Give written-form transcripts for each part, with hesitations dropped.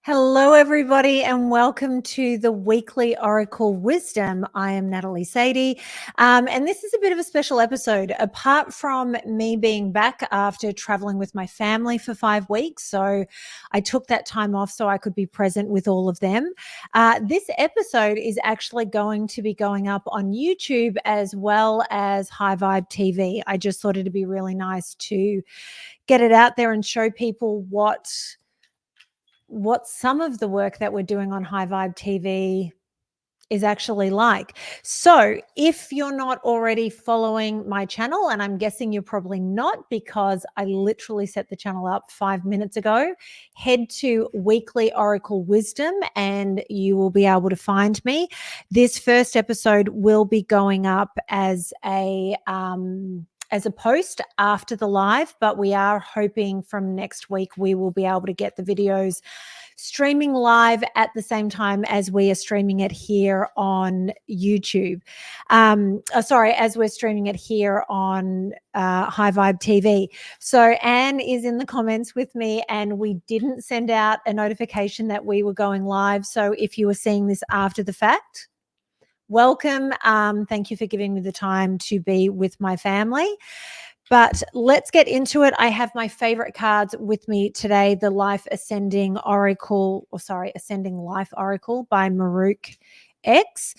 Hello, everybody, and welcome to the weekly Oracle Wisdom. I am Natalie Sadie, and this is a bit of a special episode. Apart from me being back after traveling with my family for 5 weeks, so I took that time off so I could be present with all of them. This episode is actually going to be going up on YouTube as well as High Vibe TV. I just thought it'd be really nice to get it out there and show people what some of the work that we're doing on High Vibe TV is actually like. So if you're not already following my channel, and I'm guessing you're probably not because I literally set the channel up 5 minutes ago, head to Weekly Oracle Wisdom and you will be able to find me. This first episode will be going up as a post after the live, but we are hoping from next week we will be able to get the videos streaming live at the same time as we are streaming it here on YouTube. As we're streaming it here on High Vibe TV. So Anne is in the comments with me, and we didn't send out a notification that we were going live. So if you were seeing this after the fact, welcome. Thank you for giving me the time to be with my family. But let's get into it. I have my favorite cards with me today, the Ascending Life Oracle by MahrukhX.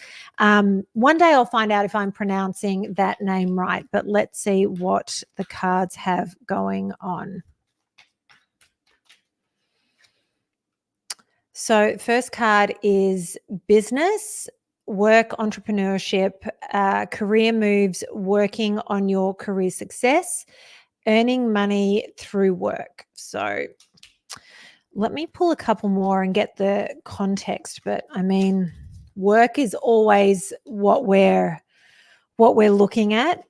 One day I'll find out if I'm pronouncing that name right, but let's see what the cards have going on. So first card is business, work, entrepreneurship, career moves, working on your career success, earning money through work. So let me pull a couple more and get the context. But I mean, work is always what we're looking at.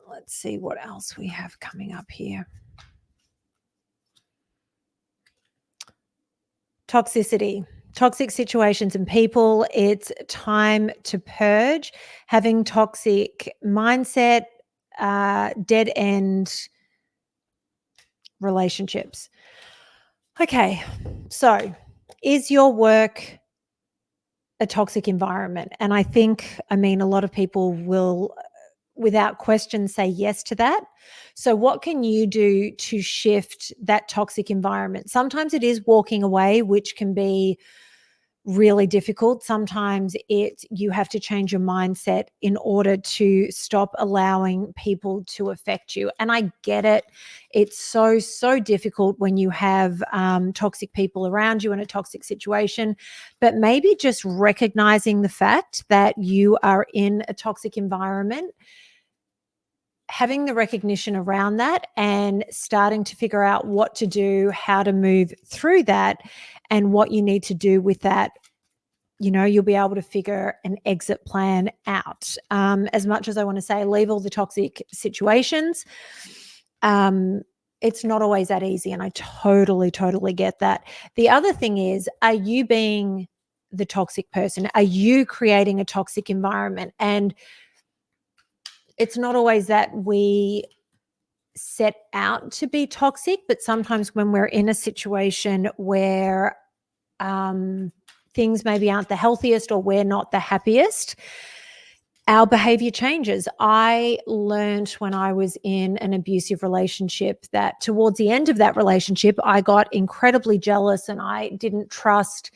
Let's see what else we have coming up here. Toxicity. Toxic situations and people, it's time to purge. Having toxic mindset, dead end relationships. Okay, so is your work a toxic environment? And I mean, a lot of people will, without question, say yes to that. So what can you do to shift that toxic environment? Sometimes it is walking away, which can be really difficult. Sometimes you have to change your mindset in order to stop allowing people to affect you. And I get it. It's so difficult when you have toxic people around you in a toxic situation, but maybe just recognizing the fact that you are in a toxic environment, having the recognition around that and starting to figure out what to do, how to move through that, and what you need to do with that. You'll be able to figure an exit plan out. As much as I want to say, leave all the toxic situations, it's not always that easy. And I totally get that. The other thing is, are you being the toxic person? Are you creating a toxic environment? And it's not always that we set out to be toxic, but sometimes when we're in a situation where things maybe aren't the healthiest or we're not the happiest, our behavior changes. I learned when I was in an abusive relationship that towards the end of that relationship, I got incredibly jealous and I didn't trust.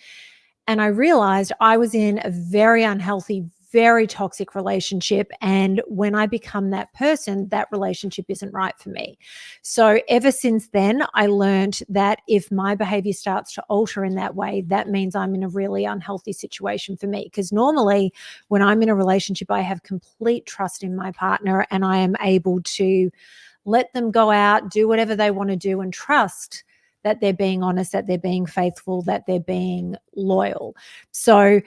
And I realized I was in a very unhealthy, very toxic relationship. And when I become that person, that relationship isn't right for me. So ever since then, I learned that if my behavior starts to alter in that way, that means I'm in a really unhealthy situation for me. Because normally when I'm in a relationship, I have complete trust in my partner and I am able to let them go out, do whatever they want to do, and trust that they're being honest, that they're being faithful, that they're being loyal. So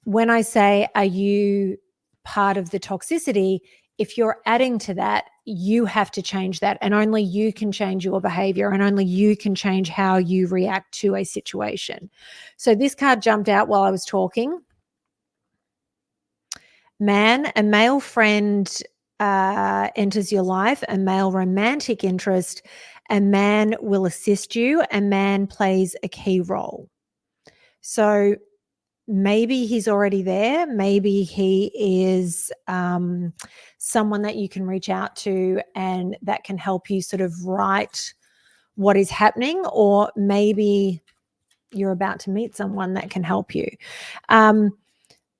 when I say, are you part of the toxicity? If you're adding to that, you have to change that, and only you can change your behavior, and only you can change how you react to a situation. So this card jumped out while I was talking. Man, a male friend enters your life, a male romantic interest, A man will assist you. A man plays a key role. So maybe he's already there. Maybe he is someone that you can reach out to and that can help you sort of write what is happening, or maybe you're about to meet someone that can help you.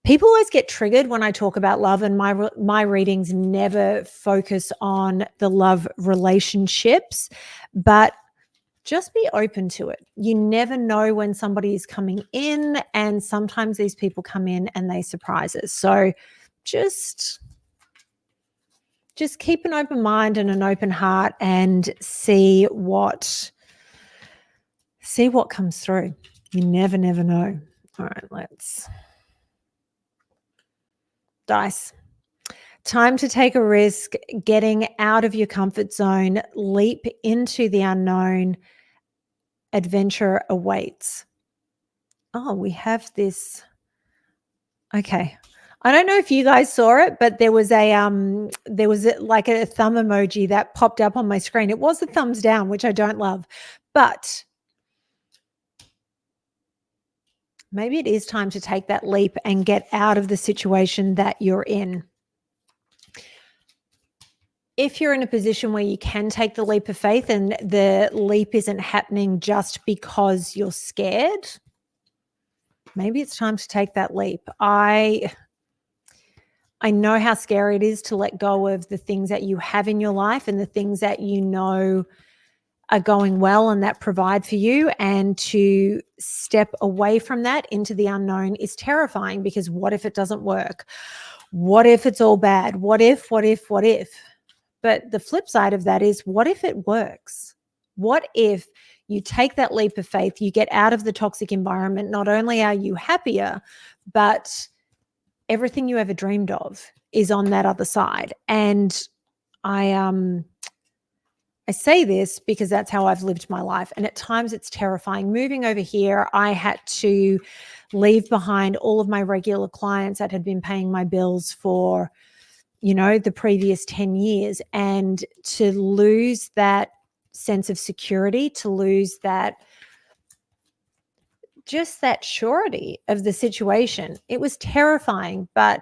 People always get triggered when I talk about love, and my readings never focus on the love relationships, but just be open to it. You never know when somebody is coming in, and sometimes these people come in and they surprise us. So just keep an open mind and an open heart and see what comes through. You never know. All right, let's dice. Time to take a risk, getting out of your comfort zone, leap into the unknown. Adventure awaits. Oh, we have this. Okay. I don't know if you guys saw it, but there was like a thumb emoji that popped up on my screen. It was a thumbs down, which I don't love, but maybe it is time to take that leap and get out of the situation that you're in. If you're in a position where you can take the leap of faith and the leap isn't happening just because you're scared, maybe it's time to take that leap. I know how scary it is to let go of the things that you have in your life and the things that you know are going well and that provide for you, and to step away from that into the unknown is terrifying, because what if it doesn't work? What if it's all bad? What if? But the flip side of that is, what if it works? What if you take that leap of faith, you get out of the toxic environment, not only are you happier, but everything you ever dreamed of is on that other side. And I say this because that's how I've lived my life. And at times it's terrifying. Moving over here, I had to leave behind all of my regular clients that had been paying my bills for, the previous 10 years. And to lose that sense of security, to lose that, just that surety of the situation, it was terrifying. But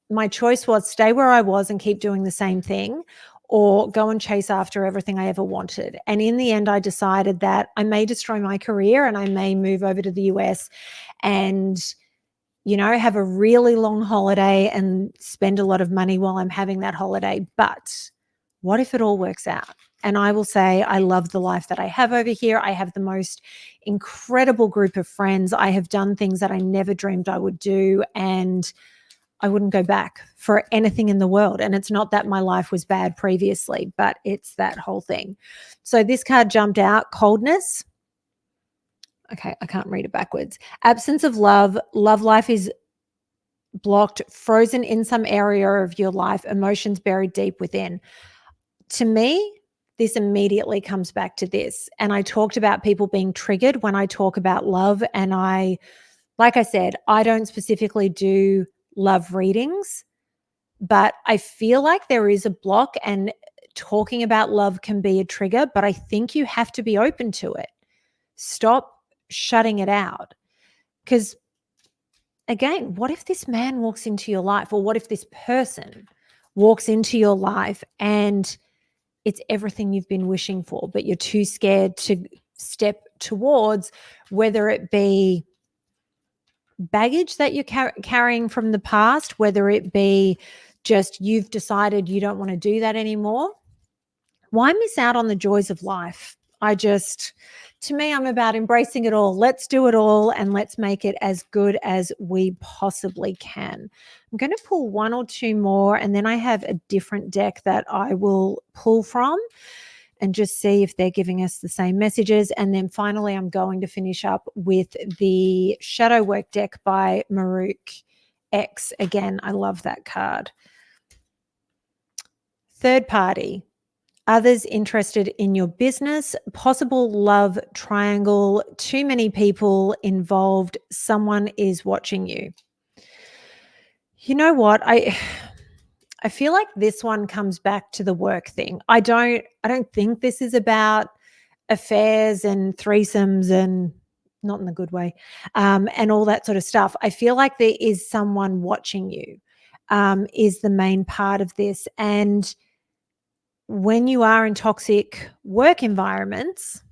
my choice was stay where I was and keep doing the same thing, or go and chase after everything I ever wanted. And in the end, I decided that I may destroy my career and I may move over to the US and, have a really long holiday and spend a lot of money while I'm having that holiday. But what if it all works out? And I will say, I love the life that I have over here. I have the most incredible group of friends. I have done things that I never dreamed I would do, and I wouldn't go back for anything in the world. And it's not that my life was bad previously, but it's that whole thing. So this card jumped out, coldness. Okay, I can't read it backwards. Absence of love. Love life is blocked, frozen in some area of your life, emotions buried deep within. To me, this immediately comes back to this. And I talked about people being triggered when I talk about love. And like I said, I don't specifically do love readings, but I feel like there is a block, and talking about love can be a trigger, but I think you have to be open to it. Stop shutting it out. Because again, what if this man walks into your life, or what if this person walks into your life and it's everything you've been wishing for, but you're too scared to step towards, whether it be baggage that you're carrying from the past, whether it be just you've decided you don't want to do that anymore. Why miss out on the joys of life? To me, I'm about embracing it all. Let's do it all, and let's make it as good as we possibly can. I'm going to pull one or two more, and then I have a different deck that I will pull from and just see if they're giving us the same messages. And then finally, I'm going to finish up with the Shadow Work deck by MahrukhX. Again, I love that card. Third party. Others interested in your business, possible love triangle, too many people involved, someone is watching you. You know what? I feel like this one comes back to the work thing. I don't think this is about affairs and threesomes and not in the good way, and all that sort of stuff. I feel like there is someone watching you, is the main part of this. And when you are in toxic work environments,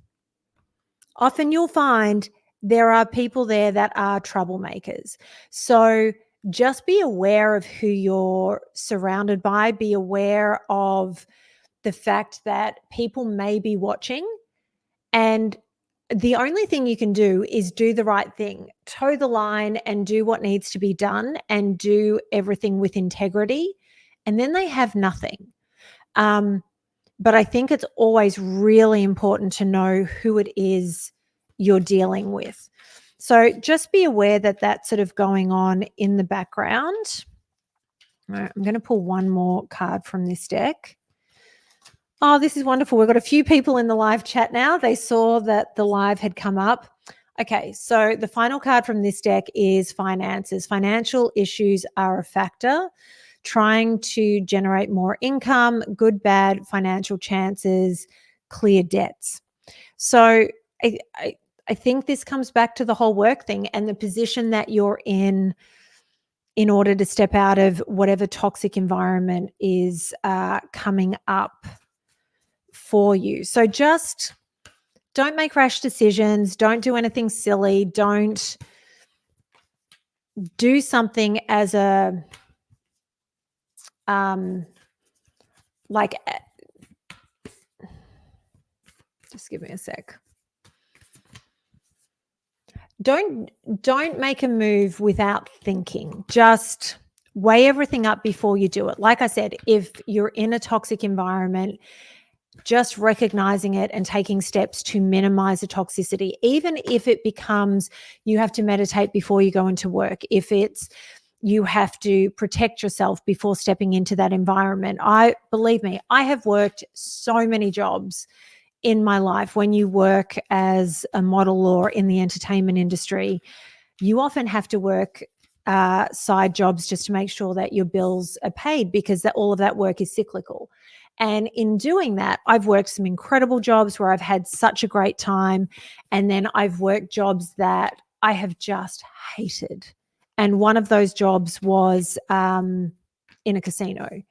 often you'll find there are people there that are troublemakers. So just be aware of who you're surrounded by. Be aware of the fact that people may be watching, and the only thing you can do is do the right thing, toe the line and do what needs to be done and do everything with integrity. And then they have nothing. But I think it's always really important to know who it is you're dealing with. So just be aware that that's sort of going on in the background. All right, I'm going to pull one more card from this deck. Oh, this is wonderful. We've got a few people in the live chat now. They saw that the live had come up. Okay, so the final card from this deck is finances. Financial issues are a factor. Trying to generate more income, good, bad, financial chances, clear debts. So I think this comes back to the whole work thing and the position that you're in order to step out of whatever toxic environment is coming up for you. So just don't make rash decisions. Don't do anything silly. Don't do something as a like, just give me a sec. Don't make a move without thinking. Just weigh everything up before you do it. Like I said, if you're in a toxic environment, just recognizing it and taking steps to minimize the toxicity, even if it becomes you have to meditate before you go into work, if it's you have to protect yourself before stepping into that environment. Believe me, I have worked so many jobs in my life. When you work as a model or in the entertainment industry, you often have to work side jobs just to make sure that your bills are paid, because all of that work is cyclical. And in doing that, I've worked some incredible jobs where I've had such a great time. And then I've worked jobs that I have just hated. And one of those jobs was in a casino.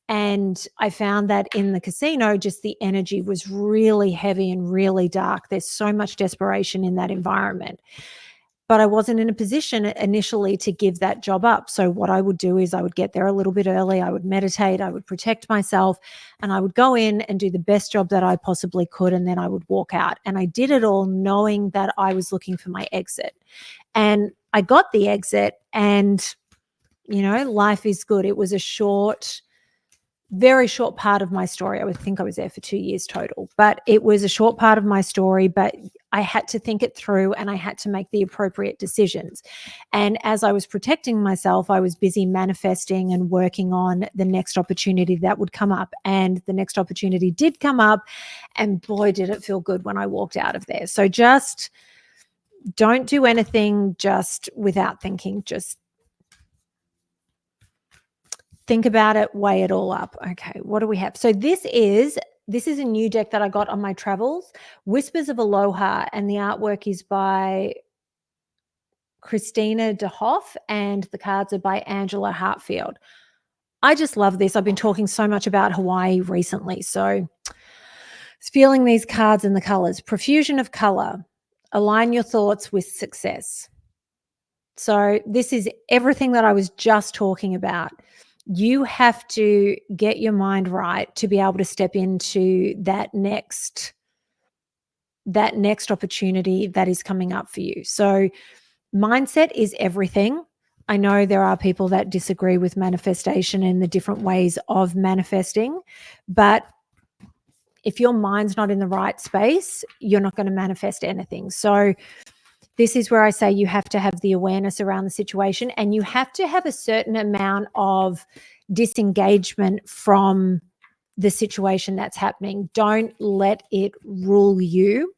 And I found that in the casino, just the energy was really heavy and really dark. There's so much desperation in that environment. But I wasn't in a position initially to give that job up. So what I would do is I would get there a little bit early. I would meditate. I would protect myself. And I would go in and do the best job that I possibly could. And then I would walk out. And I did it all knowing that I was looking for my exit. And I got the exit. And, life is good. It was very short part of my story. I would think I was there for 2 years total, but it was a short part of my story, but I had to think it through and I had to make the appropriate decisions. And as I was protecting myself, I was busy manifesting and working on the next opportunity that would come up. And the next opportunity did come up, and boy, did it feel good when I walked out of there. So just don't do anything just without thinking. Just think about it, weigh it all up. Okay, what do we have? So this is a new deck that I got on my travels, Whispers of Aloha, and the artwork is by Christina DeHoff and the cards are by Angela Hatfield. I just love this. I've been talking so much about Hawaii recently, so it's feeling these cards and the colors. Profusion of color. Align your thoughts with success. So this is everything that I was just talking about. You have to get your mind right to be able to step into that next opportunity that is coming up for you. So mindset is everything. I know there are people that disagree with manifestation and the different ways of manifesting, but if your mind's not in the right space, you're not going to manifest anything. So this is where I say you have to have the awareness around the situation, and you have to have a certain amount of disengagement from the situation that's happening. Don't let it rule you,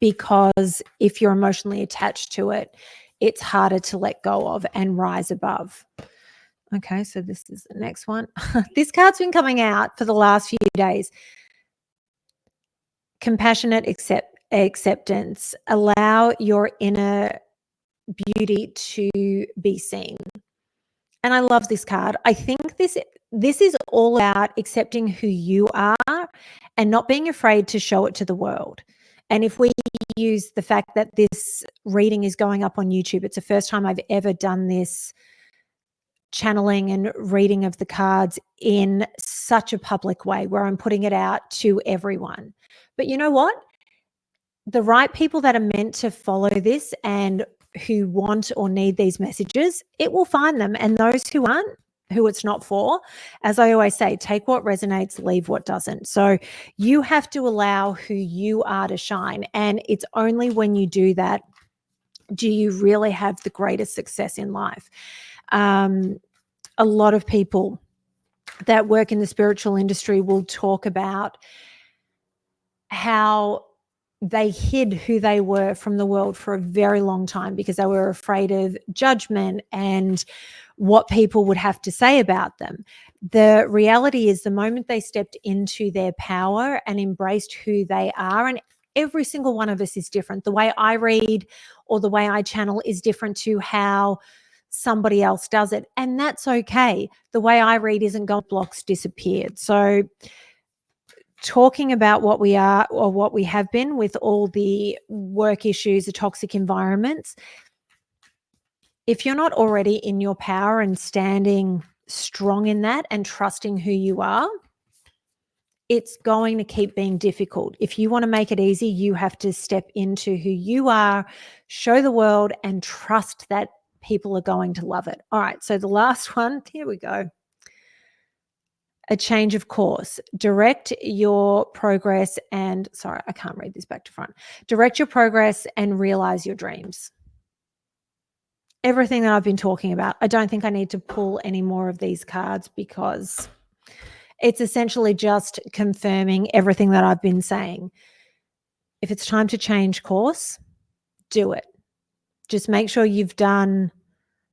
because if you're emotionally attached to it, it's harder to let go of and rise above. Okay, so this is the next one. This card's been coming out for the last few days. Compassionate acceptance. Allow your inner beauty to be seen. And I love this card. I think this is all about accepting who you are and not being afraid to show it to the world. And if we use the fact that this reading is going up on YouTube, it's the first time I've ever done this channeling and reading of the cards in such a public way where I'm putting it out to everyone. But you know what? The right people that are meant to follow this and who want or need these messages, it will find them. And those who aren't, who it's not for, as I always say, take what resonates, leave what doesn't. So you have to allow who you are to shine. And it's only when you do that do you really have the greatest success in life. A lot of people that work in the spiritual industry will talk about how they hid who they were from the world for a very long time because they were afraid of judgment and what people would have to say about them. The reality is the moment they stepped into their power and embraced who they are, and every single one of us is different. The way I read or the way I channel is different to how somebody else does it. And that's okay. The way I read isn't going, blocks disappeared. So talking about what we are or what we have been with all the work issues, the toxic environments, if you're not already in your power and standing strong in that and trusting who you are, it's going to keep being difficult. If you want to make it easy, you have to step into who you are, show the world, and trust that people are going to love it. All right, so the last one, here we go. A change of course. Direct your progress and, sorry, I can't read this back to front. Direct your progress and realize your dreams. Everything that I've been talking about, I don't think I need to pull any more of these cards because it's essentially just confirming everything that I've been saying. If it's time to change course, do it. Just make sure you've done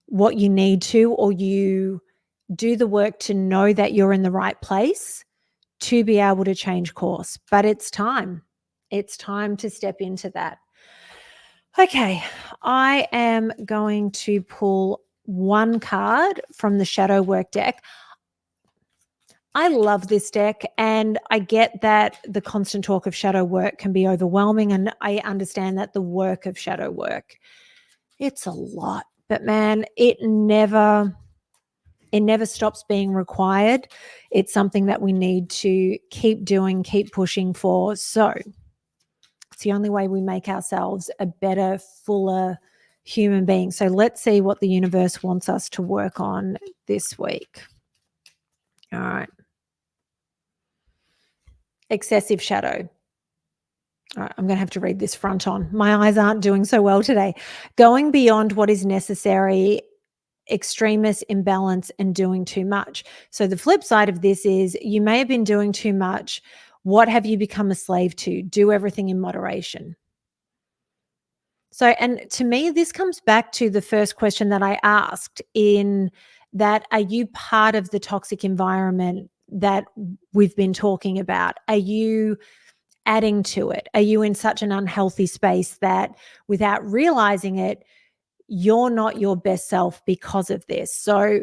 what you need to, or you do the work to know that you're in the right place to be able to change course. But it's time. It's time to step into that. Okay, I am going to pull one card from the Shadow Work deck. I love this deck, and I get that the constant talk of shadow work can be overwhelming, and I understand that the work of shadow work, it's a lot. But man, it never stops being required. It's something that we need to keep doing, keep pushing for. So it's the only way we make ourselves a better, fuller human being. So let's see what the universe wants us to work on this week. All right. Excessive shadow. All right, I'm going to have to read this front on. My eyes aren't doing so well today. Going beyond what is necessary, extremist imbalance, and doing too much. So the flip side of this is you may have been doing too much. What have you become a slave to? Do everything in moderation. So, and to me, this comes back to the first question that I asked, in that, are you part of the toxic environment that we've been talking about? Are you adding to it? Are you in such an unhealthy space that without realizing it, you're not your best self because of this? So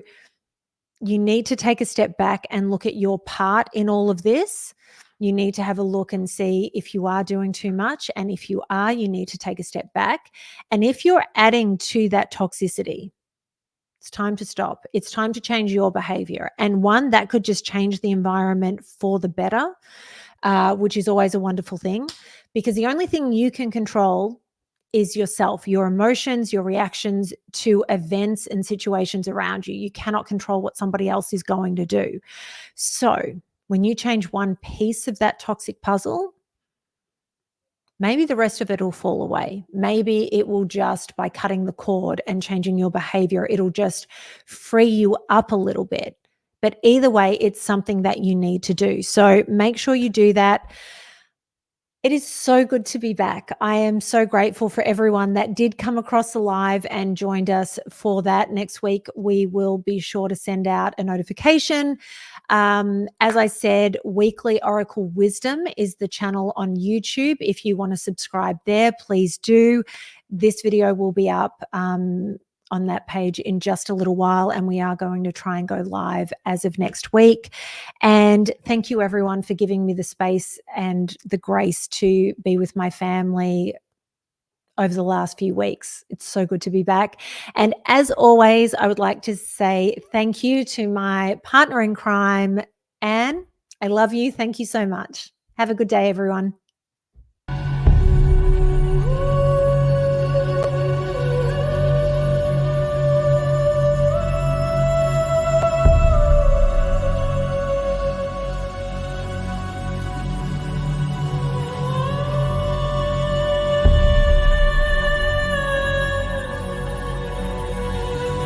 you need to take a step back and look at your part in all of this. You need to have a look and see if you are doing too much. And if you are, you need to take a step back. And if you're adding to that toxicity, it's time to stop. It's time to change your behavior. And one, that could just change the environment for the better, which is always a wonderful thing, because the only thing you can control is yourself, your emotions, your reactions to events and situations around you. You cannot control what somebody else is going to do. So when you change one piece of that toxic puzzle, maybe the rest of it will fall away. Maybe it will just, by cutting the cord and changing your behavior, it'll just free you up a little bit. But either way, it's something that you need to do. So make sure you do that. It is so good to be back. I am so grateful for everyone that did come across the live and joined us for that. Next week, we will be sure to send out a notification. As I said, Weekly Oracle Wisdom is the channel on YouTube. If you want to subscribe there, please do. This video will be up on that page in just a little while, and we are going to try and go live as of next week. And thank you, everyone, for giving me the space and the grace to be with my family over the last few weeks. It's so good to be back. And as always, I would like to say thank you to my partner in crime, Anne. I love you. Thank you so much. Have a good day, everyone.